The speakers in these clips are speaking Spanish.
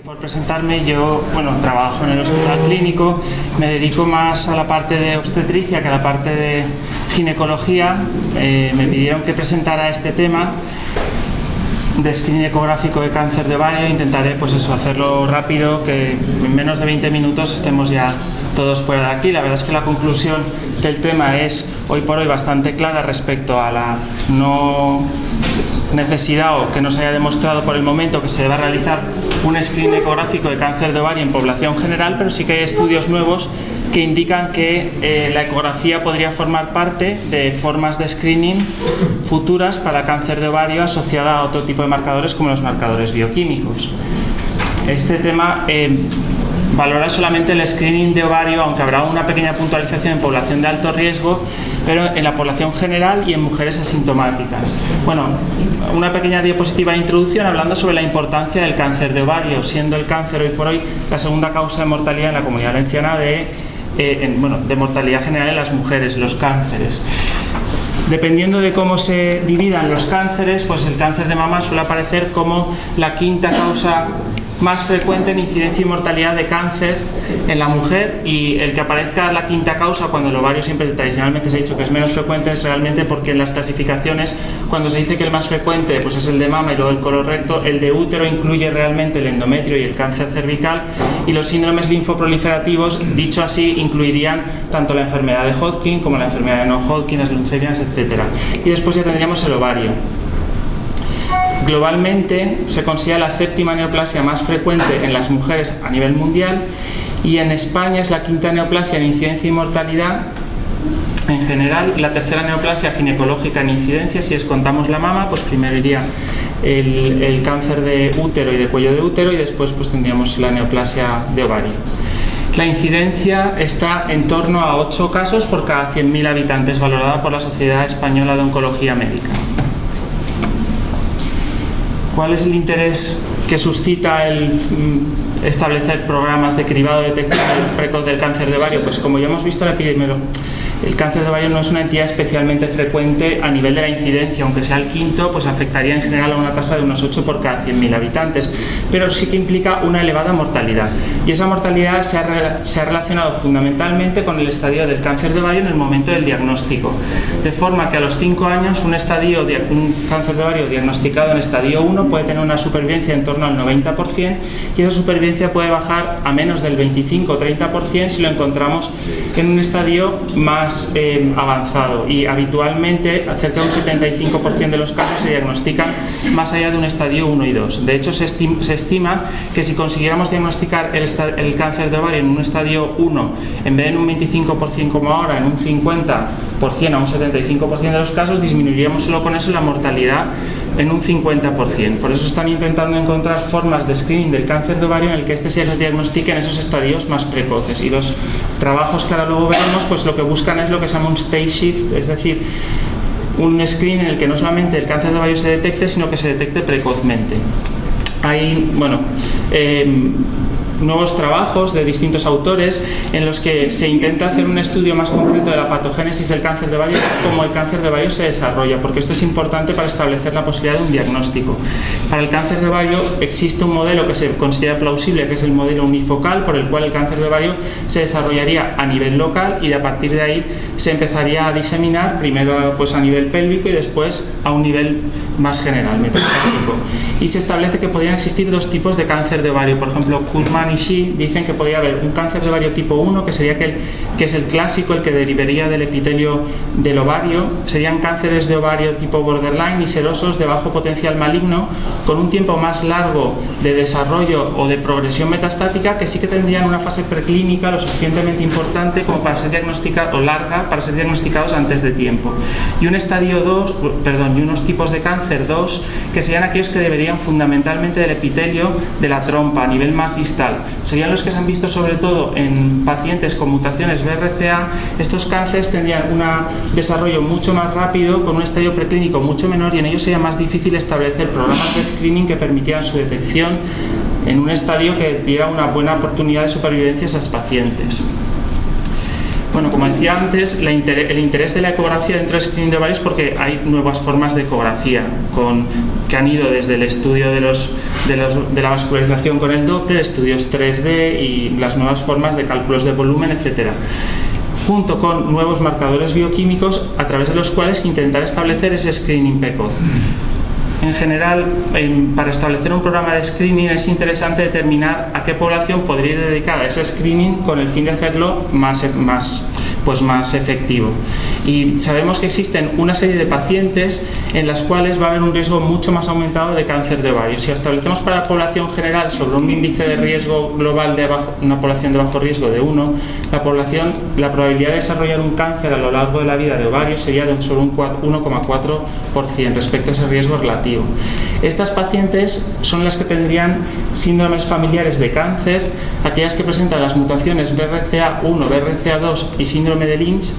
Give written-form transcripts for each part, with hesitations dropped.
Por presentarme, yo trabajo en el hospital clínico, me dedico más a la parte de obstetricia que a la parte de ginecología. Me pidieron que presentara este tema de screening ecográfico de cáncer de ovario. Intentaré hacerlo rápido, que en menos de 20 minutos estemos ya todos fuera de aquí. La verdad es que la conclusión del tema es hoy por hoy bastante clara respecto a la no necesidad o que no se haya demostrado por el momento que se deba realizar un screening ecográfico de cáncer de ovario en población general, pero sí que hay estudios nuevos que indican que la ecografía podría formar parte de formas de screening futuras para cáncer de ovario asociada a otro tipo de marcadores como los marcadores bioquímicos. Este tema valora solamente el screening de ovario, aunque habrá una pequeña puntualización en población de alto riesgo, pero en la población general y en mujeres asintomáticas. Una pequeña diapositiva de introducción hablando sobre la importancia del cáncer de ovario, siendo el cáncer hoy por hoy la segunda causa de mortalidad en la Comunidad Valenciana de mortalidad general en las mujeres, los cánceres. Dependiendo de cómo se dividan los cánceres, pues el cáncer de mama suele aparecer como la quinta causa más frecuente en incidencia y mortalidad de cáncer en la mujer, y el que aparezca la quinta causa cuando el ovario siempre tradicionalmente se ha dicho que es menos frecuente es realmente porque en las clasificaciones, cuando se dice que el más frecuente pues es el de mama y luego el colorrecto, el de útero incluye realmente el endometrio y el cáncer cervical, y los síndromes linfoproliferativos, dicho así, incluirían tanto la enfermedad de Hodgkin como la enfermedad de no-Hodgkin, las leucemias, etc. Y después ya tendríamos el ovario. Globalmente se considera la séptima neoplasia más frecuente en las mujeres a nivel mundial, y en España es la quinta neoplasia en incidencia y mortalidad en general, la tercera neoplasia ginecológica en incidencia. Si descontamos la mama, pues primero iría el cáncer de útero y de cuello de útero, y después pues tendríamos la neoplasia de ovario. La incidencia está en torno a 8 casos por cada 100.000 habitantes, valorada por la Sociedad Española de Oncología Médica. ¿Cuál es el interés que suscita el establecer programas de cribado de detección precoz del cáncer de ovario? Pues como ya hemos visto en la epidemiología, el cáncer de ovario no es una entidad especialmente frecuente a nivel de la incidencia, aunque sea el quinto, pues afectaría en general a una tasa de unos 8 por cada 100.000 habitantes, pero sí que implica una elevada mortalidad, y esa mortalidad se ha relacionado fundamentalmente con el estadio del cáncer de ovario en el momento del diagnóstico, de forma que a los 5 años un cáncer de ovario diagnosticado en estadio 1 puede tener una supervivencia en torno al 90%, y esa supervivencia puede bajar a menos del 25 o 30% si lo encontramos en un estadio más avanzado, y habitualmente cerca de un 75% de los casos se diagnostican más allá de un estadio 1 y 2. De hecho, se estima que si consiguiéramos diagnosticar el cáncer de ovario en un estadio 1, en vez de en un 25% como ahora, en un 50% a un 75% de los casos, disminuiríamos solo con eso la mortalidad en un 50%. Por eso están intentando encontrar formas de screening del cáncer de ovario en el que se diagnostique en esos estadios más precoces, y los trabajos que ahora luego veremos pues lo que buscan es lo que se llama un stage shift, es decir, un screening en el que no solamente el cáncer de ovario se detecte, sino que se detecte precozmente. Hay nuevos trabajos de distintos autores en los que se intenta hacer un estudio más concreto de la patogénesis del cáncer de ovario, cómo el cáncer de ovario se desarrolla, porque esto es importante para establecer la posibilidad de un diagnóstico. Para el cáncer de ovario existe un modelo que se considera plausible, que es el modelo unifocal, por el cual el cáncer de ovario se desarrollaría a nivel local, y a partir de ahí se empezaría a diseminar, primero pues a nivel pélvico y después a un nivel más general, metastásico. Y se establece que podrían existir 2 tipos de cáncer de ovario. Por ejemplo, Kurman y Shi dicen que podría haber un cáncer de ovario tipo 1, que sería que es el clásico, el que derivaría del epitelio del ovario. Serían cánceres de ovario tipo borderline y serosos de bajo potencial maligno, con un tiempo más largo de desarrollo o de progresión metastática, que sí que tendrían una fase preclínica lo suficientemente importante como para ser diagnosticados, o larga, para ser diagnosticados antes de tiempo. Y unos tipos de cáncer 2, que serían aquellos que deberían fundamentalmente del epitelio de la trompa a nivel más distal. Serían los que se han visto sobre todo en pacientes con mutaciones BRCA. Estos cánceres tendrían un desarrollo mucho más rápido, con un estadio preclínico mucho menor, y en ellos sería más difícil establecer programas de screening que permitieran su detección en un estadio que diera una buena oportunidad de supervivencia a esas pacientes. Bueno, como decía antes, el interés de la ecografía dentro del screening de ovarios es porque hay nuevas formas de ecografía que han ido desde el estudio de la vascularización con el Doppler, estudios 3D y las nuevas formas de cálculos de volumen, etcétera, junto con nuevos marcadores bioquímicos a través de los cuales intentar establecer ese screening precoz. En general, para establecer un programa de screening es interesante determinar a qué población podría ir dedicada a ese screening con el fin de hacerlo más efectivo. Y sabemos que existen una serie de pacientes en las cuales va a haber un riesgo mucho más aumentado de cáncer de ovario. Si establecemos para la población general sobre un índice de riesgo global de una población de bajo riesgo de 1, la probabilidad de desarrollar un cáncer a lo largo de la vida de ovario sería de sobre un 1,4% respecto a ese riesgo relativo. Estas pacientes son las que tendrían síndromes familiares de cáncer, aquellas que presentan las mutaciones BRCA1, BRCA2 y síndrome de Lynch.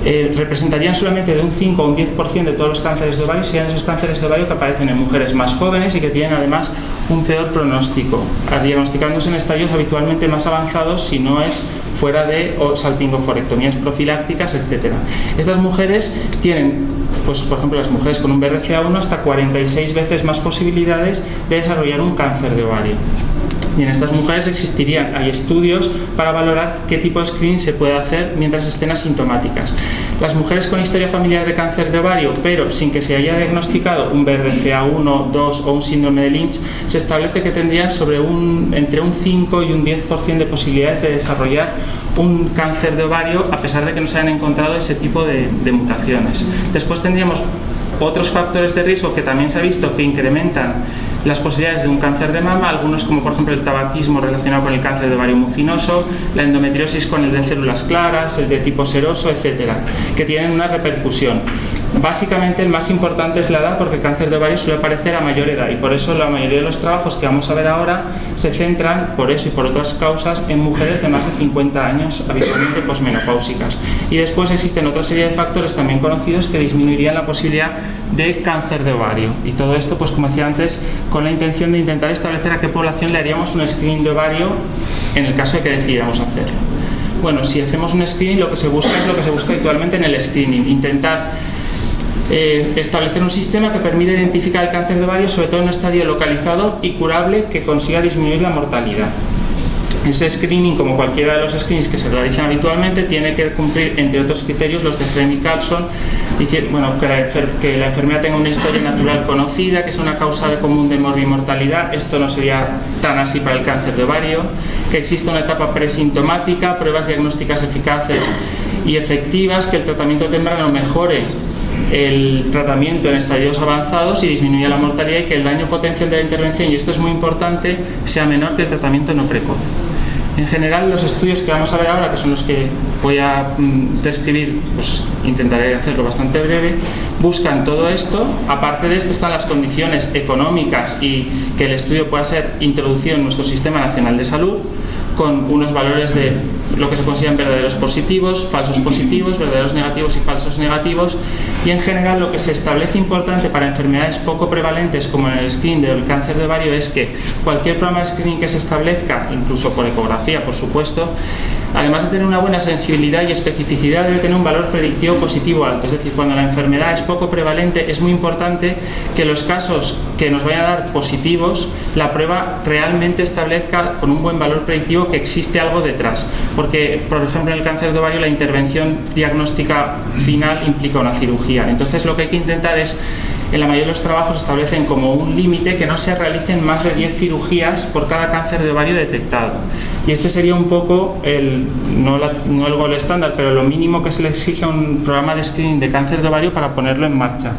Representarían solamente de un 5 o un 10% de todos los cánceres de ovario, serían esos cánceres de ovario que aparecen en mujeres más jóvenes y que tienen además un peor pronóstico, diagnosticándose en estadios habitualmente más avanzados si no es fuera de salpingoforectomías profilácticas, etc. Estas mujeres tienen, pues, por ejemplo, las mujeres con un BRCA1 hasta 46 veces más posibilidades de desarrollar un cáncer de ovario. Y en estas mujeres hay estudios para valorar qué tipo de screening se puede hacer mientras estén asintomáticas. Las mujeres con historia familiar de cáncer de ovario, pero sin que se haya diagnosticado un BRCA1, 2 o un síndrome de Lynch, se establece que tendrían entre un 5 y un 10% de posibilidades de desarrollar un cáncer de ovario, a pesar de que no se hayan encontrado ese tipo de mutaciones. Después tendríamos otros factores de riesgo que también se ha visto que incrementan las posibilidades de un cáncer de mama, algunos como por ejemplo el tabaquismo relacionado con el cáncer de ovario mucinoso, la endometriosis con el de células claras, el de tipo seroso, etcétera, que tienen una repercusión. Básicamente el más importante es la edad, porque el cáncer de ovario suele aparecer a mayor edad y por eso la mayoría de los trabajos que vamos a ver ahora se centran, por eso y por otras causas, en mujeres de más de 50 años, habitualmente posmenopáusicas. Y después existen otra serie de factores también conocidos que disminuirían la posibilidad de cáncer de ovario. Y todo esto, pues como decía antes, con la intención de intentar establecer a qué población le haríamos un screening de ovario en el caso de que decidiéramos hacerlo. Bueno, si hacemos un screening, lo que se busca es lo que se busca habitualmente en el screening, intentar establecer un sistema que permita identificar el cáncer de ovario, sobre todo en un estadio localizado y curable que consiga disminuir la mortalidad. Ese screening, como cualquiera de los screenings que se realizan habitualmente, tiene que cumplir, entre otros criterios, los de Frame y Carlson, que la enfermedad tenga una historia natural conocida, que sea una causa común de morbimortalidad. Esto no sería tan así para el cáncer de ovario, que exista una etapa presintomática, pruebas diagnósticas eficaces y efectivas, que el tratamiento temprano mejore el tratamiento en estadios avanzados y disminuya la mortalidad, y que el daño potencial de la intervención, y esto es muy importante, sea menor que el tratamiento no precoz. En general, los estudios que vamos a ver ahora, que son los que voy a describir, pues intentaré hacerlo bastante breve, buscan todo esto. Aparte de esto están las condiciones económicas y que el estudio pueda ser introducido en nuestro Sistema Nacional de Salud, con unos valores de lo que se consideran verdaderos positivos, falsos positivos, verdaderos negativos y falsos negativos. Y en general lo que se establece importante para enfermedades poco prevalentes como en el screening del cáncer de ovario es que cualquier programa de screening que se establezca, incluso por ecografía por supuesto, además de tener una buena sensibilidad y especificidad, debe tener un valor predictivo positivo alto. Es decir, cuando la enfermedad es poco prevalente, es muy importante que los casos que nos vayan a dar positivos, la prueba realmente establezca con un buen valor predictivo que existe algo detrás. Porque, por ejemplo, en el cáncer de ovario la intervención diagnóstica final implica una cirugía. Entonces lo que hay que intentar es, en la mayoría de los trabajos establecen como un límite que no se realicen más de 10 cirugías por cada cáncer de ovario detectado. Y este sería un poco, no el gol estándar, pero lo mínimo que se le exige a un programa de screening de cáncer de ovario para ponerlo en marcha.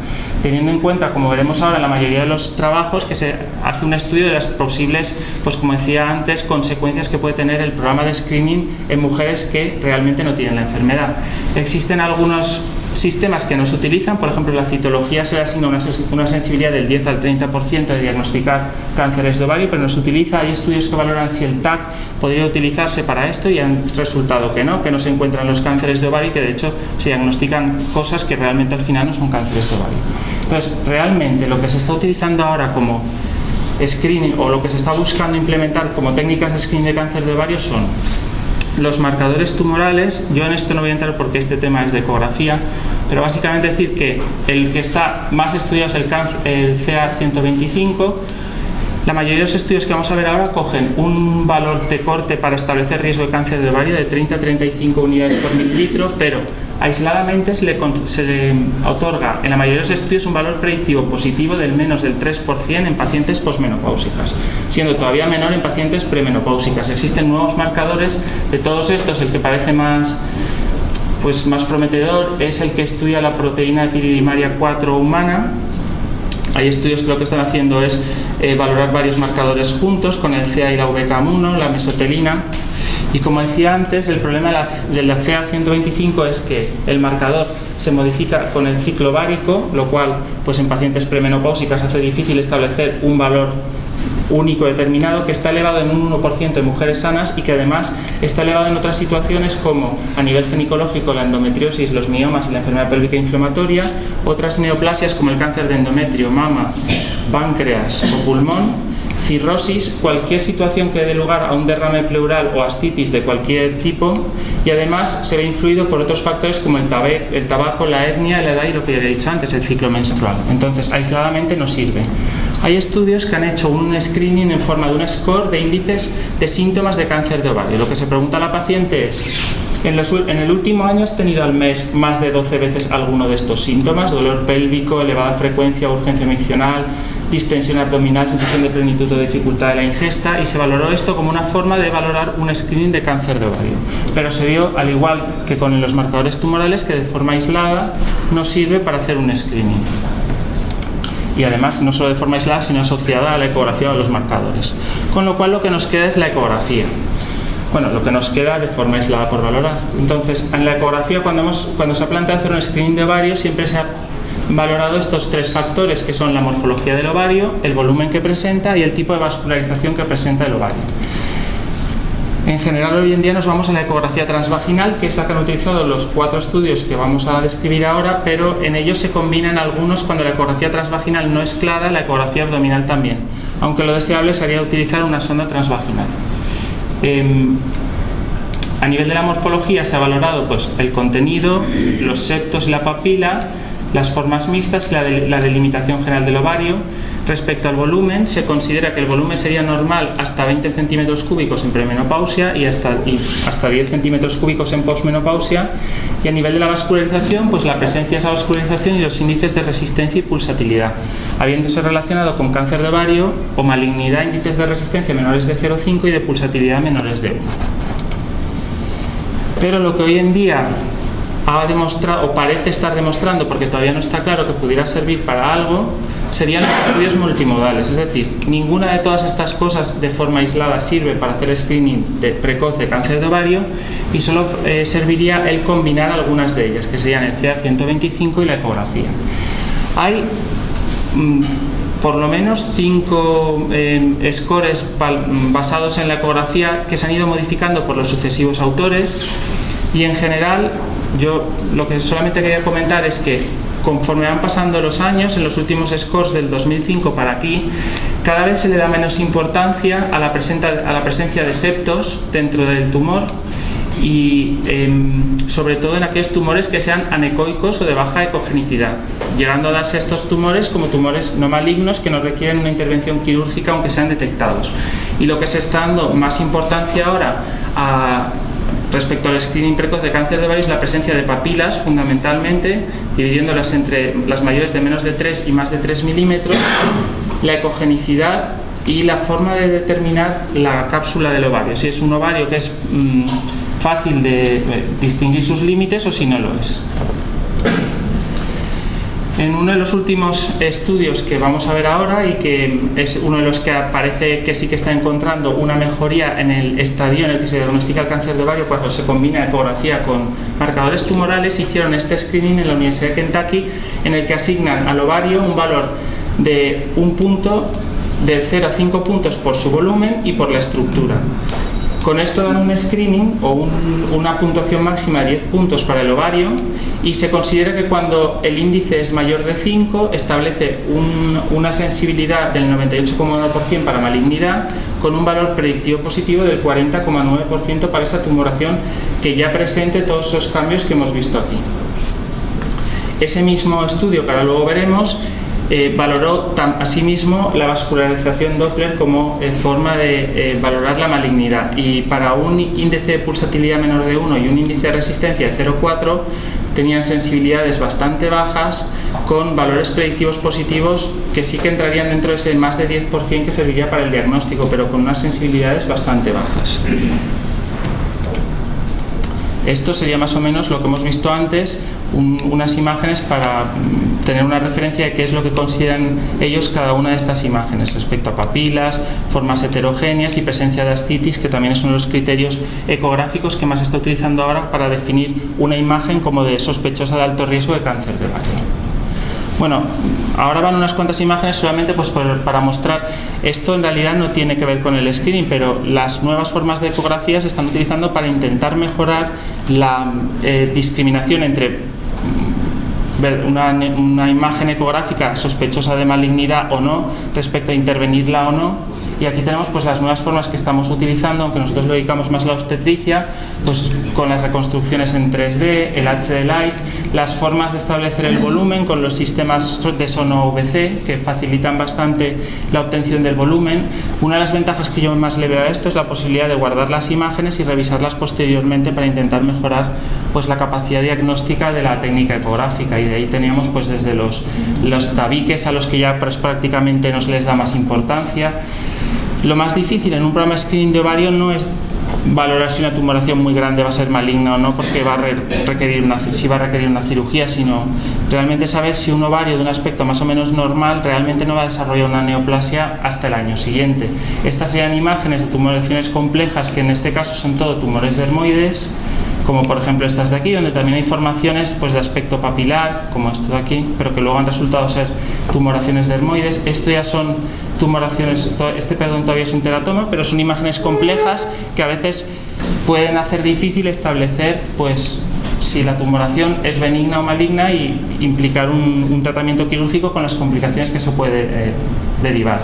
Teniendo en cuenta, como veremos ahora en la mayoría de los trabajos, que se hace un estudio de las posibles, pues como decía antes, consecuencias que puede tener el programa de screening en mujeres que realmente no tienen la enfermedad. Existen algunos sistemas que no se utilizan, por ejemplo, la citología se le asigna una sensibilidad del 10 al 30% de diagnosticar cánceres de ovario, pero no se utiliza. Hay estudios que valoran si el TAC podría utilizarse para esto y han resultado que no se encuentran los cánceres de ovario y que de hecho se diagnostican cosas que realmente al final no son cánceres de ovario. Entonces, realmente lo que se está utilizando ahora como screening o lo que se está buscando implementar como técnicas de screening de cáncer de ovario son los marcadores tumorales, yo en esto no voy a entrar porque este tema es de ecografía, pero básicamente decir que el que está más estudiado es el CA125. La mayoría de los estudios que vamos a ver ahora cogen un valor de corte para establecer riesgo de cáncer de ovario de 30 a 35 unidades por mililitro, pero aisladamente se le otorga en la mayoría de los estudios un valor predictivo positivo del menos del 3% en pacientes posmenopáusicas, siendo todavía menor en pacientes premenopáusicas. Existen nuevos marcadores. De todos estos, el que parece más prometedor es el que estudia la proteína epididimaria 4 humana. Hay estudios que lo que están haciendo es valorar varios marcadores juntos con el CA y la VK1, la mesotelina. Y como decía antes, el problema de la CA125 es que el marcador se modifica con el ciclo ovárico, lo cual pues en pacientes premenopáusicas hace difícil establecer un valor único determinado, que está elevado en un 1% en mujeres sanas y que además está elevado en otras situaciones como a nivel ginecológico la endometriosis, los miomas y la enfermedad pélvica inflamatoria, otras neoplasias como el cáncer de endometrio, mama, páncreas o pulmón, cirrosis, cualquier situación que dé lugar a un derrame pleural o ascitis de cualquier tipo, y además se ve influido por otros factores como el tabaco, la etnia, la edad y lo que ya había dicho antes, el ciclo menstrual. Entonces, aisladamente no sirve. Hay estudios que han hecho un screening en forma de un score de índices de síntomas de cáncer de ovario. Lo que se pregunta a la paciente es: en el último año has tenido al mes más de 12 veces alguno de estos síntomas, dolor pélvico, elevada frecuencia, urgencia miccional, distensión abdominal, sensación de plenitud o dificultad de la ingesta, y se valoró esto como una forma de valorar un screening de cáncer de ovario. Pero se vio, al igual que con los marcadores tumorales, que de forma aislada no sirve para hacer un screening. Y además no solo de forma aislada, sino asociada a la ecografía o a los marcadores. Con lo cual lo que nos queda es la ecografía. Bueno, lo que nos queda de forma aislada por valorar. Entonces, en la ecografía, cuando se ha planteado hacer un screening de ovario, siempre se ha valorado estos tres factores, que son la morfología del ovario, el volumen que presenta y el tipo de vascularización que presenta el ovario. En general, hoy en día nos vamos a la ecografía transvaginal, que es la que han utilizado los 4 estudios que vamos a describir ahora, pero en ellos se combinan algunos. Cuando la ecografía transvaginal no es clara, la ecografía abdominal también, aunque lo deseable sería utilizar una sonda transvaginal. A nivel de la morfología se ha valorado pues, el contenido, los septos y la papila, las formas mixtas y la delimitación general del ovario. Respecto al volumen, se considera que el volumen sería normal hasta 20 centímetros cúbicos en premenopausia y hasta 10 centímetros cúbicos en posmenopausia. Y a nivel de la vascularización, pues la presencia de esa vascularización y los índices de resistencia y pulsatilidad, habiéndose relacionado con cáncer de ovario o malignidad, índices de resistencia menores de 0,5 y de pulsatilidad menores de 1. Pero lo que hoy en día ha demostrado, o parece estar demostrando, porque todavía no está claro que pudiera servir para algo, serían los estudios multimodales. Es decir, ninguna de todas estas cosas de forma aislada sirve para hacer screening precoz de cáncer de ovario, y solo serviría el combinar algunas de ellas, que serían el CA125 y la ecografía. Hay por lo menos 5 scores basados en la ecografía que se han ido modificando por los sucesivos autores, y en general yo lo que solamente quería comentar es que conforme van pasando los años, en los últimos scores del 2005 para aquí, cada vez se le da menos importancia a la presencia de septos dentro del tumor, y sobre todo en aquellos tumores que sean anecoicos o de baja ecogenicidad, llegando a darse estos tumores como tumores no malignos que no requieren una intervención quirúrgica aunque sean detectados. Y lo que se está dando más importancia ahora respecto al screening precoz de cáncer de ovario es la presencia de papilas, fundamentalmente, dividiéndolas entre las mayores de menos de 3 y más de 3 milímetros, la ecogenicidad y la forma de determinar la cápsula del ovario, si es un ovario que es fácil de distinguir sus límites o si no lo es. En uno de los últimos estudios que vamos a ver ahora, y que es uno de los que parece que sí que está encontrando una mejoría en el estadio en el que se diagnostica el cáncer de ovario cuando se combina ecografía con marcadores tumorales, hicieron este screening en la Universidad de Kentucky, en el que asignan al ovario un valor de un punto, de 0 a 5 puntos por su volumen y por la estructura. Con esto dan un screening o una puntuación máxima de 10 puntos para el ovario, y se considera que cuando el índice es mayor de 5 establece una sensibilidad del 98,1% para malignidad, con un valor predictivo positivo del 40,9% para esa tumoración que ya presente todos esos cambios que hemos visto aquí. Ese mismo estudio, que ahora luego veremos, valoró asimismo la vascularización Doppler como forma de valorar la malignidad, y para un índice de pulsatilidad menor de 1 y un índice de resistencia de 0,4 tenían sensibilidades bastante bajas con valores predictivos positivos que sí que entrarían dentro de ese más de 10% que serviría para el diagnóstico, pero con unas sensibilidades bastante bajas. Esto sería más o menos lo que hemos visto antes, unas imágenes para tener una referencia de qué es lo que consideran ellos cada una de estas imágenes respecto a papilas, formas heterogéneas y presencia de ascitis, que también son los criterios ecográficos que más se está utilizando ahora para definir una imagen como de sospechosa de alto riesgo de cáncer de ovario. Bueno, ahora van unas cuantas imágenes solamente pues para mostrar, esto en realidad no tiene que ver con el screening, pero las nuevas formas de ecografía se están utilizando para intentar mejorar la discriminación entre ver una imagen ecográfica sospechosa de malignidad o no, respecto a intervenirla o no. Y aquí tenemos pues las nuevas formas que estamos utilizando, aunque nosotros lo dedicamos más a la obstetricia, pues con las reconstrucciones en 3D, el HD Life, las formas de establecer el volumen con los sistemas de sono-VC que facilitan bastante la obtención del volumen. Una de las ventajas que yo más le veo a esto es la posibilidad de guardar las imágenes y revisarlas posteriormente para intentar mejorar pues la capacidad diagnóstica de la técnica ecográfica, y de ahí teníamos pues desde los tabiques a los que ya pues prácticamente no se les da más importancia. Lo más difícil en un programa de screening de ovario no es valorar si una tumoración muy grande va a ser maligna o no, porque va a requerir una cirugía, sino realmente saber si un ovario de un aspecto más o menos normal realmente no va a desarrollar una neoplasia hasta el año siguiente. Estas serían imágenes de tumoraciones complejas, que en este caso son todo tumores dermoides, como por ejemplo estas de aquí, donde también hay formaciones pues de aspecto papilar, como esto de aquí, pero que luego han resultado ser tumoraciones dermoides. Esto ya son tumoraciones, todavía es un teratoma, pero son imágenes complejas que a veces pueden hacer difícil establecer pues si la tumoración es benigna o maligna y implicar un tratamiento quirúrgico con las complicaciones que eso puede derivar.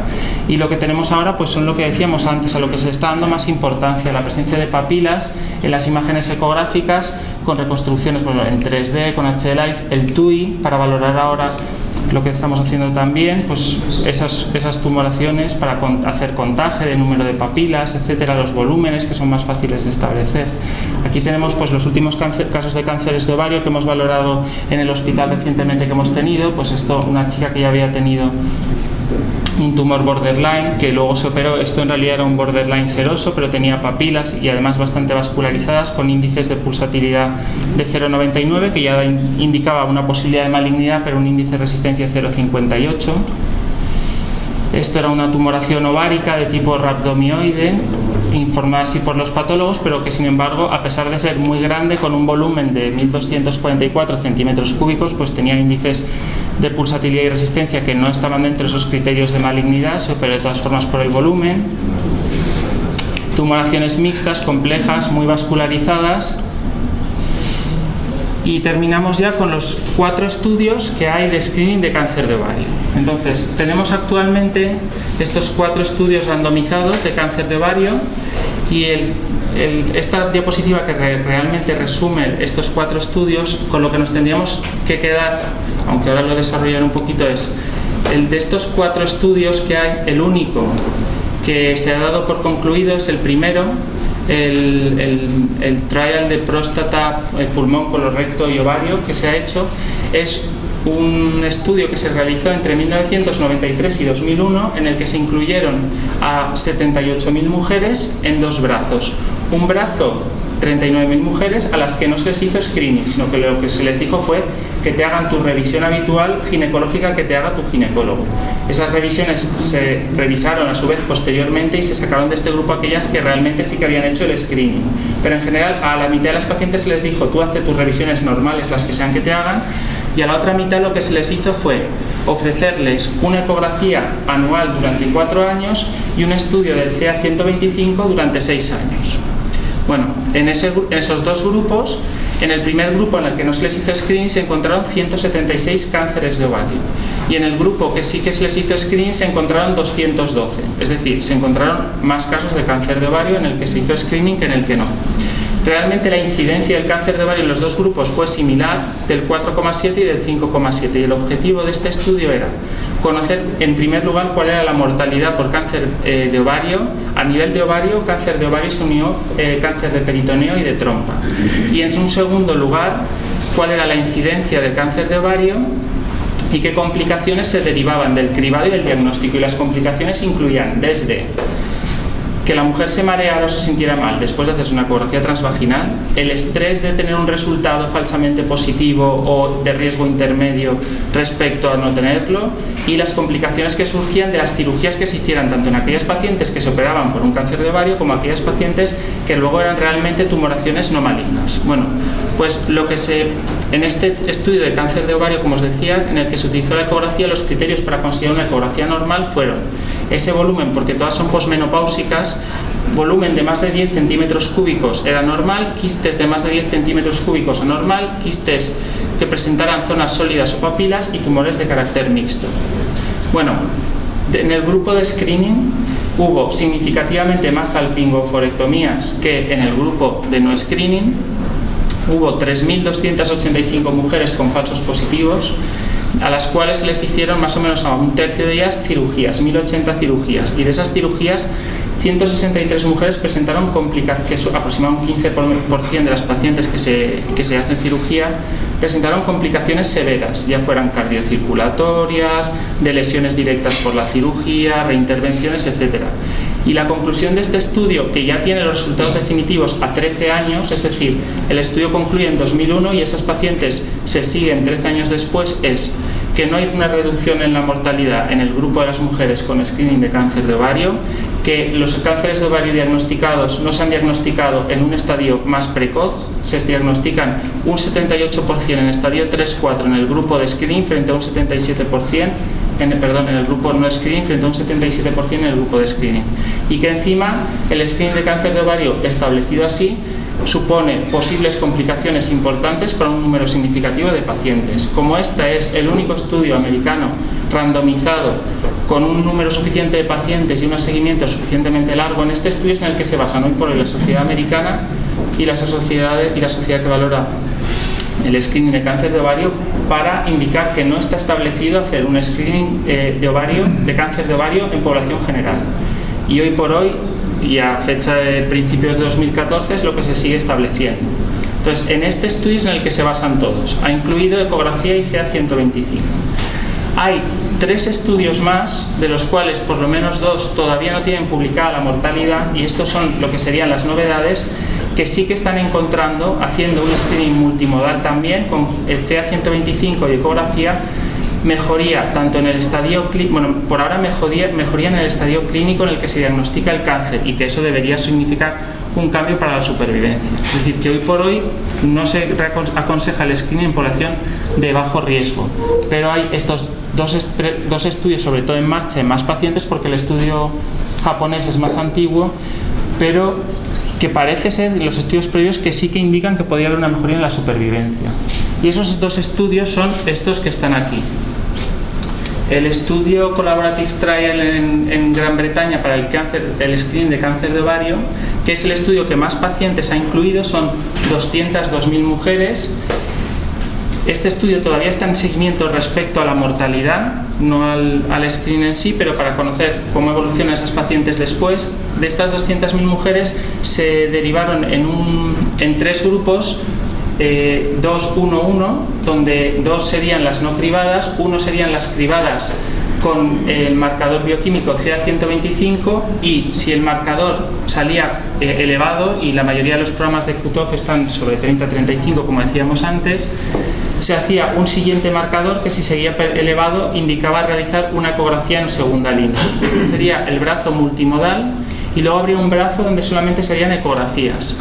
Y lo que tenemos ahora pues son lo que decíamos antes, a lo que se está dando más importancia, la presencia de papilas en las imágenes ecográficas con reconstrucciones en 3D, con HD Life, el TUI, para valorar ahora lo que estamos haciendo también, pues esas tumoraciones para hacer contaje de número de papilas, etcétera, los volúmenes que son más fáciles de establecer. Aquí tenemos pues los últimos casos de cánceres de ovario que hemos valorado en el hospital recientemente que hemos tenido. Pues esto, una chica que ya había tenido un tumor borderline, que luego se operó. Esto en realidad era un borderline seroso, pero tenía papilas y además bastante vascularizadas, con índices de pulsatilidad de 0,99, que ya indicaba una posibilidad de malignidad, pero un índice de resistencia de 0,58. Esto era una tumoración ovárica de tipo rhabdomioide, informada así por los patólogos, pero que sin embargo, a pesar de ser muy grande, con un volumen de 1244 centímetros cúbicos, pues tenía índices de pulsatilidad y resistencia que no estaban dentro de esos criterios de malignidad. Se operó de todas formas por el volumen. Tumoraciones mixtas, complejas, muy vascularizadas. Y terminamos ya con los 4 estudios que hay de screening de cáncer de ovario. Entonces, tenemos actualmente estos 4 estudios randomizados de cáncer de ovario, y esta diapositiva que realmente resume estos 4 estudios, con lo que nos tendríamos que quedar, aunque ahora lo desarrollaré un poquito, es el de estos 4 estudios que hay, el único que se ha dado por concluido es el primero, el trial de próstata, pulmón, colorecto y ovario que se ha hecho. Es un estudio que se realizó entre 1993 y 2001, en el que se incluyeron a 78.000 mujeres en 2 brazos. Un brazo, 39.000 mujeres a las que no se les hizo screening, sino que lo que se les dijo fue que te hagan tu revisión habitual ginecológica que te haga tu ginecólogo. Esas revisiones se revisaron a su vez posteriormente y se sacaron de este grupo aquellas que realmente sí que habían hecho el screening. Pero en general a la mitad de las pacientes se les dijo: tú hazte tus revisiones normales, las que sean que te hagan, y a la otra mitad lo que se les hizo fue ofrecerles una ecografía anual durante 4 años y un estudio del CA125 durante 6 años. Bueno, en esos 2 grupos En el primer grupo, en el que no se les hizo screening, se encontraron 176 cánceres de ovario. Y en el grupo que sí que se les hizo screening se encontraron 212. Es decir, se encontraron más casos de cáncer de ovario en el que se hizo screening que en el que no. Realmente la incidencia del cáncer de ovario en los dos grupos fue similar, del 4,7 y del 5,7. Y el objetivo de este estudio era conocer, en primer lugar, cuál era la mortalidad por cáncer de ovario. A nivel de ovario, cáncer de ovario se unió cáncer de peritoneo y de trompa. Y en un segundo lugar, cuál era la incidencia del cáncer de ovario y qué complicaciones se derivaban del cribado y del diagnóstico. Y las complicaciones incluían desde que la mujer se mareara o se sintiera mal después de hacerse una ecografía transvaginal, el estrés de tener un resultado falsamente positivo o de riesgo intermedio respecto a no tenerlo, y las complicaciones que surgían de las cirugías que se hicieran tanto en aquellas pacientes que se operaban por un cáncer de ovario como aquellas pacientes que luego eran realmente tumoraciones no malignas. Bueno, pues en este estudio de cáncer de ovario, como os decía, en el que se utilizó la ecografía, los criterios para considerar una ecografía normal fueron ese volumen, porque todas son posmenopáusicas, volumen de más de 10 centímetros cúbicos era normal, quistes de más de 10 centímetros cúbicos anormal, quistes que presentaran zonas sólidas o papilas y tumores de carácter mixto. Bueno, en el grupo de screening hubo significativamente más salpingoforectomías que en el grupo de no screening. Hubo 3.285 mujeres con falsos positivos, a las cuales se les hicieron más o menos a un tercio de ellas cirugías, 1.080 cirugías, y de esas cirugías 163 mujeres presentaron complicaciones, que es aproximadamente un 15% de las pacientes que se hacen cirugía, presentaron complicaciones severas, ya fueran cardiocirculatorias, de lesiones directas por la cirugía, reintervenciones, etc. Y la conclusión de este estudio, que ya tiene los resultados definitivos a 13 años, es decir, el estudio concluye en 2001 y esas pacientes se siguen 13 años después, es que no hay una reducción en la mortalidad en el grupo de las mujeres con screening de cáncer de ovario, que los cánceres de ovario diagnosticados no se han diagnosticado en un estadio más precoz, se diagnostican un 78% en estadio 3-4 en el grupo de screening frente a un 77% en el grupo no screening frente a un 77% en el grupo de screening, y que encima el screening de cáncer de ovario establecido así supone posibles complicaciones importantes para un número significativo de pacientes. Como este es el único estudio americano randomizado con un número suficiente de pacientes y un seguimiento suficientemente largo, en este estudio es en el que se basan hoy por hoy la sociedad americana y la sociedad que valora el screening de cáncer de ovario, para indicar que no está establecido hacer un screening de cáncer de ovario en población general. Y hoy por hoy, y a fecha de principios de 2014, es lo que se sigue estableciendo. Entonces, en este estudio es en el que se basan todos. Ha incluido ecografía y CA-125. Hay 3 estudios más, de los cuales por lo menos 2 todavía no tienen publicada la mortalidad, y estos son lo que serían las novedades, que sí que están encontrando, haciendo un screening multimodal también, con el CA-125 y ecografía, mejoría tanto en el estadio clínico, bueno, por ahora mejoría en el estadio clínico en el que se diagnostica el cáncer, y que eso debería significar un cambio para la supervivencia. Es decir, que hoy por hoy no se aconseja el screening en población de bajo riesgo, pero hay estos dos estudios, sobre todo en marcha, en más pacientes, porque el estudio japonés es más antiguo, pero que parece ser, en los estudios previos, que sí que indican que podría haber una mejoría en la supervivencia. Y esos 2 estudios son estos que están aquí. El estudio Collaborative Trial en Gran Bretaña para el screening de cáncer de ovario, que es el estudio que más pacientes ha incluido, son 202.000 mujeres. Este estudio todavía está en seguimiento respecto a la mortalidad, no al screening en sí, pero para conocer cómo evolucionan esas pacientes después. De estas 200.000 mujeres se derivaron en 3 grupos, 2-1-1, donde 2 serían las no cribadas, 1 serían las cribadas con el marcador bioquímico CA-125, y si el marcador salía elevado, y la mayoría de los programas de cutoff están sobre 30-35, como decíamos antes, se hacía un siguiente marcador que, si seguía elevado, indicaba realizar una ecografía en segunda línea. Este sería el brazo multimodal, y luego habría un brazo donde solamente serían ecografías.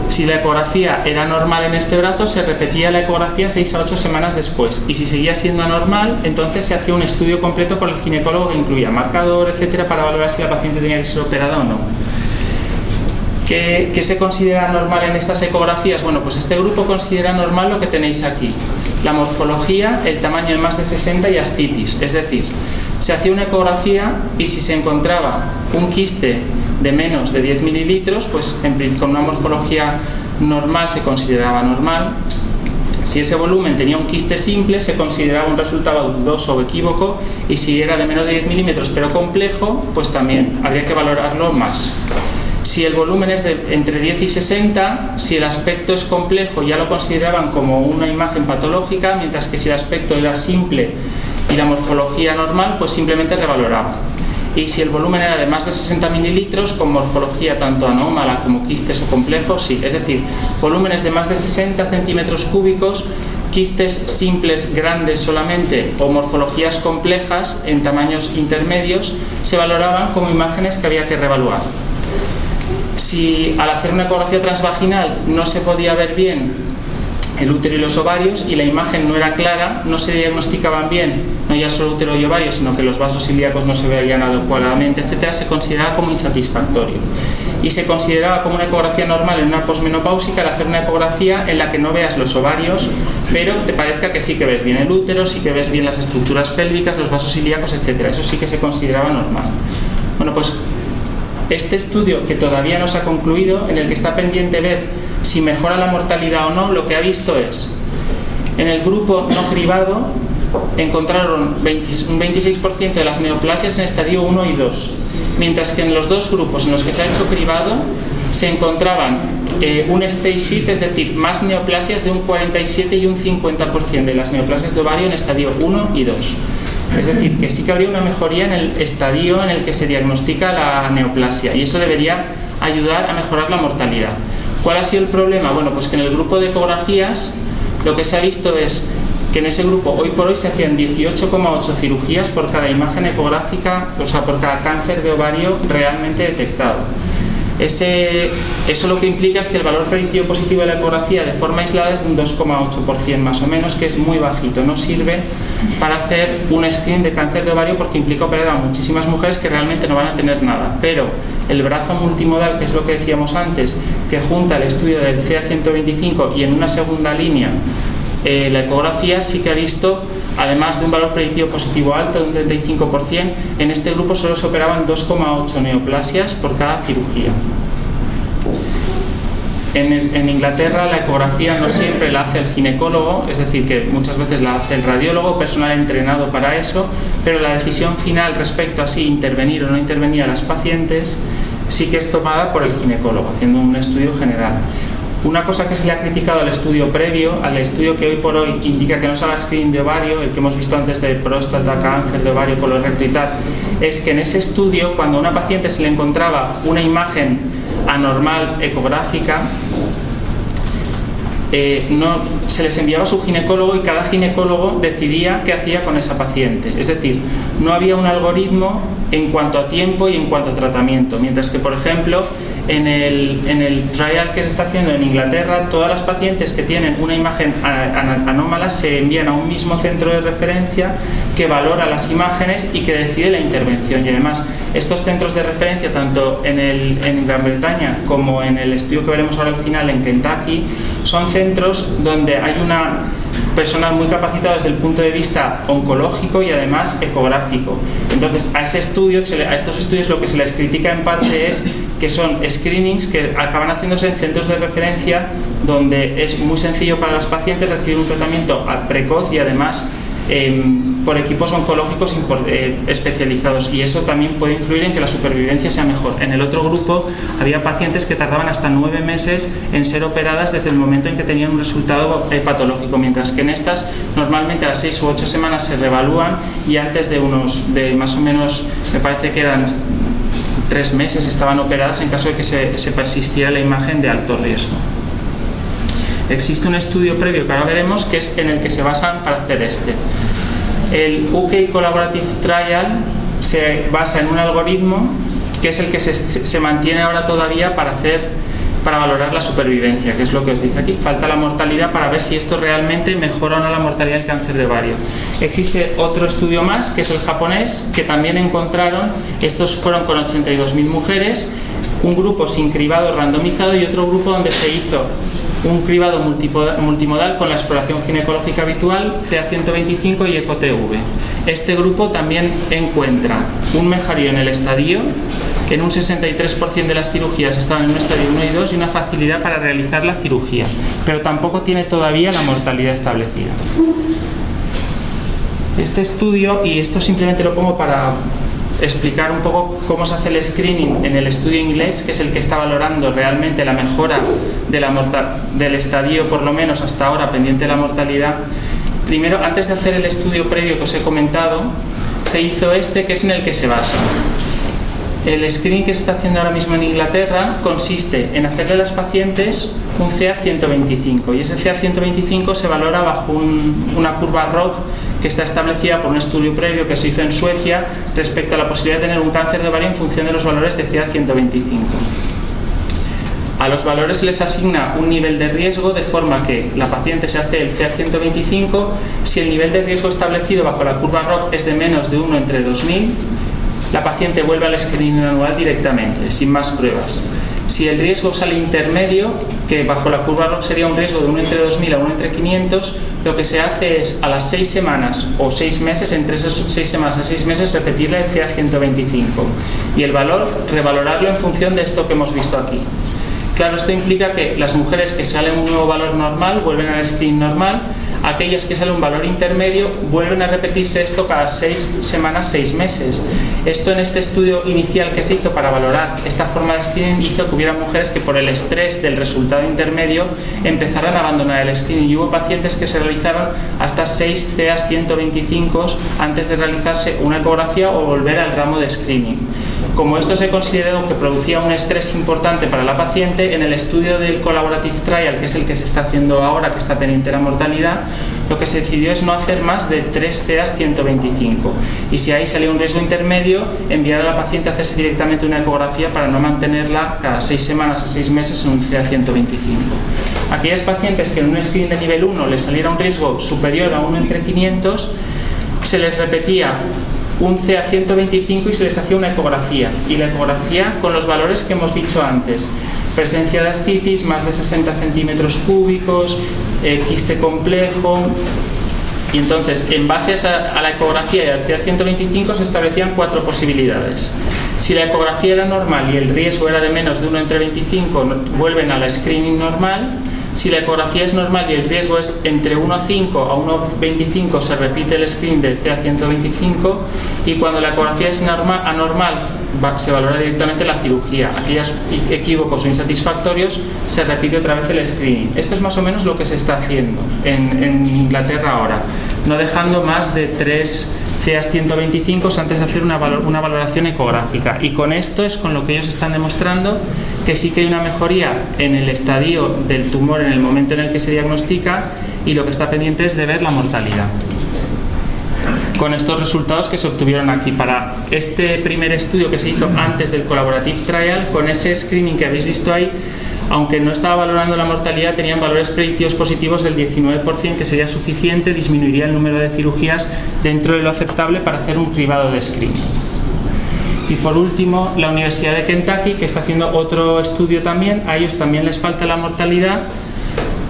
Si la ecografía era normal en este brazo, se repetía la ecografía 6 a 8 semanas después, y si seguía siendo anormal, entonces se hacía un estudio completo por el ginecólogo que incluía marcador, etcétera, para valorar si la paciente tenía que ser operada o no. ¿Qué se considera normal en estas ecografías? Bueno, pues este grupo considera normal lo que tenéis aquí: la morfología, el tamaño de más de 60 y ascitis. Es decir, se hacía una ecografía y si se encontraba un quiste de menos de 10 mililitros, pues con una morfología normal se consideraba normal. Si ese volumen tenía un quiste simple, se consideraba un resultado dudoso o equívoco, y si era de menos de 10 milímetros pero complejo, pues también habría que valorarlo más. Si el volumen es de entre 10 y 60, si el aspecto es complejo, ya lo consideraban como una imagen patológica, mientras que si el aspecto era simple y la morfología normal, pues simplemente revaloraban. Y si el volumen era de más de 60 mililitros, con morfología tanto anómala como quistes o complejos, sí. Es decir, volúmenes de más de 60 centímetros cúbicos, quistes simples grandes solamente o morfologías complejas en tamaños intermedios, se valoraban como imágenes que había que reevaluar. Si al hacer una ecografía transvaginal no se podía ver bien el útero y los ovarios y la imagen no era clara, no se diagnosticaban bien, no ya solo útero y ovario, sino que los vasos ilíacos no se veían adecuadamente, etcétera, se consideraba como insatisfactorio. Y se consideraba como una ecografía normal en una posmenopáusica el hacer una ecografía en la que no veas los ovarios, pero te parezca que sí que ves bien el útero, sí que ves bien las estructuras pélvicas, los vasos ilíacos, etcétera. Eso sí que se consideraba normal. Bueno, pues este estudio, que todavía no se ha concluido, en el que está pendiente ver si mejora la mortalidad o no, lo que ha visto es: en el grupo no cribado encontraron un 26% de las neoplasias en estadio 1 y 2, mientras que en los dos grupos en los que se ha hecho cribado se encontraban un stage shift, es decir, más neoplasias de un 47 y un 50% de las neoplasias de ovario en estadio 1 y 2. Es decir, que sí que habría una mejoría en el estadio en el que se diagnostica la neoplasia, y eso debería ayudar a mejorar la mortalidad. ¿Cuál ha sido el problema? Bueno, pues que en el grupo de ecografías lo que se ha visto es que en ese grupo hoy por hoy se hacían 18,8 cirugías por cada imagen ecográfica, o sea, por cada cáncer de ovario realmente detectado. Eso lo que implica es que el valor predictivo positivo de la ecografía de forma aislada es de un 2,8% más o menos, que es muy bajito. No sirve para hacer un screening de cáncer de ovario porque implica operar a muchísimas mujeres que realmente no van a tener nada. Pero el brazo multimodal, que es lo que decíamos antes, que junta el estudio del CA125 y en una segunda línea la ecografía, sí que ha visto, además de un valor predictivo positivo alto de un 35%, en este grupo solo se operaban 2,8 neoplasias por cada cirugía. En Inglaterra la ecografía no siempre la hace el ginecólogo, es decir, que muchas veces la hace el radiólogo, personal entrenado para eso, pero la decisión final respecto a si intervenir o no intervenir a las pacientes sí que es tomada por el ginecólogo, haciendo un estudio general. Una cosa que se le ha criticado al estudio previo, al estudio que hoy por hoy indica que no se haga screening de ovario, el que hemos visto antes de próstata, cáncer de ovario, colon recto y tal, es que en ese estudio, cuando a una paciente se le encontraba una imagen anormal ecográfica, se les enviaba a su ginecólogo y cada ginecólogo decidía qué hacía con esa paciente. Es decir, no había un algoritmo en cuanto a tiempo y en cuanto a tratamiento, mientras que, por ejemplo, en el trial que se está haciendo en Inglaterra, todas las pacientes que tienen una imagen anómala se envían a un mismo centro de referencia que valora las imágenes y que decide la intervención. Y además, estos centros de referencia, tanto en Gran Bretaña como en el estudio que veremos ahora al final en Kentucky, son centros donde hay una personal muy capacitado desde el punto de vista oncológico y además ecográfico. Entonces, a estos estudios lo que se les critica en parte es que son screenings que acaban haciéndose en centros de referencia donde es muy sencillo para las pacientes recibir un tratamiento precoz y además por equipos oncológicos especializados, y eso también puede influir en que la supervivencia sea mejor. En el otro grupo había pacientes que tardaban hasta 9 meses en ser operadas desde el momento en que tenían un resultado patológico, mientras que en estas normalmente a las 6 u 8 semanas se reevalúan y antes de más o menos, me parece que eran 3 meses, estaban operadas en caso de que se persistiera la imagen de alto riesgo. Existe un estudio previo que ahora veremos, que es en el que se basan para hacer este. El UK Collaborative Trial se basa en un algoritmo que es el que se mantiene ahora todavía para valorar la supervivencia, que es lo que os dice aquí. Falta la mortalidad para ver si esto realmente mejora o no la mortalidad del cáncer de ovario. Existe otro estudio más, que es el japonés, que también encontraron, estos fueron con 82.000 mujeres, un grupo sin cribado randomizado y otro grupo donde se hizo un cribado multimodal con la exploración ginecológica habitual, CA125 y ECO-TV. Este grupo también encuentra un mejoría en el estadio, en un 63% de las cirugías estaban en un estadio 1 y 2 y una facilidad para realizar la cirugía, pero tampoco tiene todavía la mortalidad establecida. Este estudio, y esto simplemente lo pongo para explicar un poco cómo se hace el screening en el estudio inglés, que es el que está valorando realmente la mejora del estadio, por lo menos hasta ahora, pendiente de la mortalidad. Primero, antes de hacer el estudio previo que os he comentado, se hizo este, que es en el que se basa. El screening que se está haciendo ahora mismo en Inglaterra consiste en hacerle a las pacientes un CA125, y ese CA125 se valora bajo una curva ROC que está establecida por un estudio previo que se hizo en Suecia respecto a la posibilidad de tener un cáncer de ovario en función de los valores de CA125. A los valores se les asigna un nivel de riesgo, de forma que la paciente se hace el CA125 si el nivel de riesgo establecido bajo la curva ROC es de menos de 1 entre 2000, la paciente vuelve al screening anual directamente, sin más pruebas. Si el riesgo sale intermedio, que bajo la curva ROC sería un riesgo de 1 entre 2000 a 1 entre 500, lo que se hace es a las 6 semanas o 6 meses, entre esas 6 semanas a 6 meses, repetirle el CA125 y el valor, revalorarlo en función de esto que hemos visto aquí. Claro, esto implica que las mujeres que salen un nuevo valor normal vuelven al screening normal, aquellas que salen un valor intermedio vuelven a repetirse esto cada 6 semanas, 6 meses. Esto en este estudio inicial que se hizo para valorar esta forma de screening hizo que hubiera mujeres que por el estrés del resultado intermedio empezaran a abandonar el screening, y hubo pacientes que se realizaron hasta 6 CA125 antes de realizarse una ecografía o volver al ramo de screening. Como esto se consideró que producía un estrés importante para la paciente, en el estudio del Collaborative Trial, que es el que se está haciendo ahora, que está pendiente de la mortalidad, lo que se decidió es no hacer más de 3 CA125, y si ahí salía un riesgo intermedio, enviar a la paciente a hacerse directamente una ecografía para no mantenerla cada 6 semanas a 6 meses en un CA125. Aquellas pacientes que en un screening de nivel 1 les saliera un riesgo superior a 1 entre 500, se les repetía un CA125 y se les hacía una ecografía, y la ecografía con los valores que hemos dicho antes: presencia de ascitis, más de 60 centímetros cúbicos, quiste complejo. Y entonces, en base a la ecografía y al CA125 se establecían 4 posibilidades. Si la ecografía era normal y el riesgo era de menos de 1 entre 25, vuelven a la screening normal. Si la ecografía es normal y el riesgo es entre 1,5 a 1,25, se repite el screening del CA125, y cuando la ecografía es anormal, se valora directamente la cirugía. Aquellos equívocos o insatisfactorios, se repite otra vez el screening. Esto es más o menos lo que se está haciendo en Inglaterra ahora, no dejando más de 3 CA125 antes de hacer una valoración ecográfica, y con esto es con lo que ellos están demostrando que sí que hay una mejoría en el estadio del tumor en el momento en el que se diagnostica, y lo que está pendiente es de ver la mortalidad. Con estos resultados que se obtuvieron aquí para este primer estudio que se hizo antes del Collaborative Trial, con ese screening que habéis visto ahí, aunque no estaba valorando la mortalidad, tenían valores predictivos positivos del 19%, que sería suficiente, disminuiría el número de cirugías dentro de lo aceptable para hacer un cribado de screening. Y por último, la Universidad de Kentucky, que está haciendo otro estudio también. A ellos también les falta la mortalidad,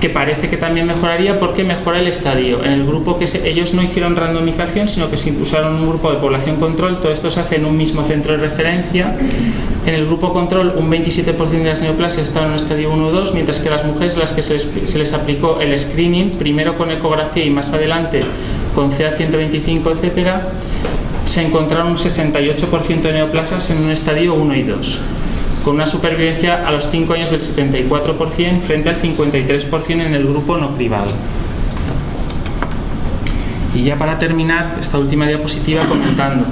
que parece que también mejoraría porque mejora el estadio. En el grupo ellos no hicieron randomización, sino que se usaron un grupo de población control. Todo esto se hace en un mismo centro de referencia. En el grupo control, un 27% de las neoplasias estaban en un estadio 1 o 2, mientras que las mujeres a las que se les aplicó el screening, primero con ecografía y más adelante con CA125, etcétera, se encontraron un 68% de neoplasias en un estadio 1 y 2, con una supervivencia a los 5 años del 74% frente al 53% en el grupo no cribado. Y ya para terminar esta última diapositiva, comentando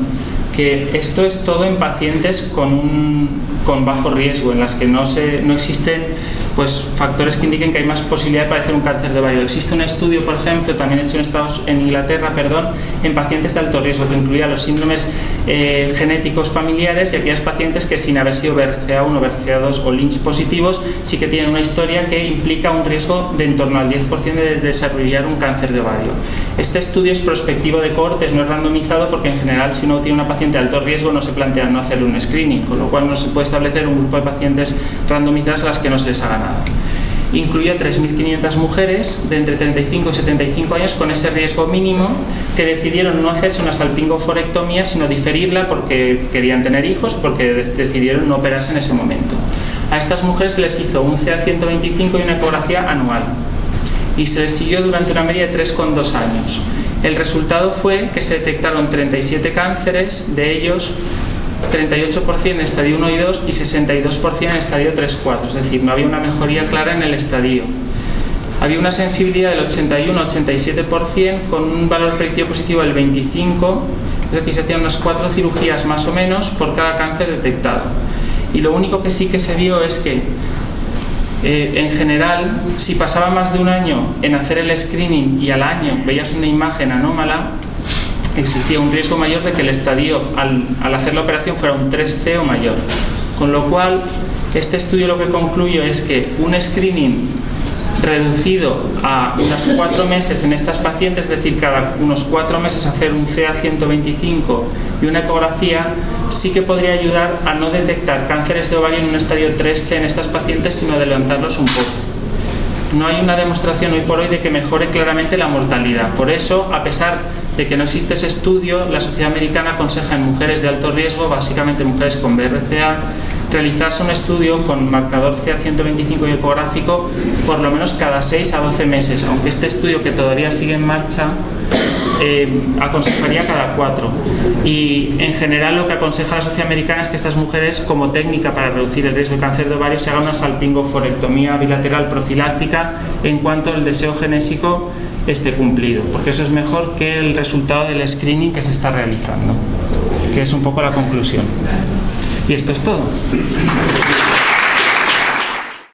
que esto es todo en pacientes con bajo riesgo, en las que no existen factores que indiquen que hay más posibilidad de padecer un cáncer de ovario. Existe un estudio, por ejemplo, también hecho en Inglaterra, en pacientes de alto riesgo, que incluía los síndromes genéticos familiares y aquellas pacientes que sin haber sido BRCA1, BRCA2 o Lynch positivos sí que tienen una historia que implica un riesgo de en torno al 10% de desarrollar un cáncer de ovario. Este estudio es prospectivo de cohortes, no es randomizado porque en general si uno tiene una paciente de alto riesgo no se plantea no hacerle un screening, con lo cual no se puede establecer un grupo de pacientes randomizadas a las que no se les haga nada. Incluye a 3.500 mujeres de entre 35 y 75 años con ese riesgo mínimo que decidieron no hacerse una salpingoforectomía sino diferirla porque querían tener hijos, porque decidieron no operarse en ese momento. A estas mujeres se les hizo un CA125 y una ecografía anual y se les siguió durante una media de 3,2 años. El resultado fue que se detectaron 37 cánceres, de ellos 38% en estadio 1 y 2 y 62% en estadio 3-4, es decir, no había una mejoría clara en el estadio. Había una sensibilidad del 81-87% con un valor predictivo positivo del 25%, es decir, se hacían unas 4 cirugías más o menos por cada cáncer detectado. Y lo único que sí que se vio es que en general, si pasaba más de un año en hacer el screening y al año veías una imagen anómala, existía un riesgo mayor de que el estadio al hacer la operación fuera un 3C o mayor. Con lo cual, este estudio lo que concluye es que un screening reducido a unos 4 meses en estas pacientes, es decir, cada unos 4 meses hacer un CA125 y una ecografía, sí que podría ayudar a no detectar cánceres de ovario en un estadio 3C en estas pacientes, sino adelantarlos un poco. No hay una demostración hoy por hoy de que mejore claramente la mortalidad. Por eso, a pesar de que no existe ese estudio, la Sociedad Americana aconseja en mujeres de alto riesgo, básicamente mujeres con BRCA, realizarse un estudio con marcador CA125 y ecográfico por lo menos cada 6 a 12 meses, aunque este estudio, que todavía sigue en marcha, aconsejaría cada 4. Y en general lo que aconseja la Sociedad Americana es que estas mujeres, como técnica para reducir el riesgo de cáncer de ovario, se haga una salpingoforectomía bilateral profiláctica en cuanto el deseo genésico esté cumplido, porque eso es mejor que el resultado del screening que se está realizando, que es un poco la conclusión. Y esto es todo.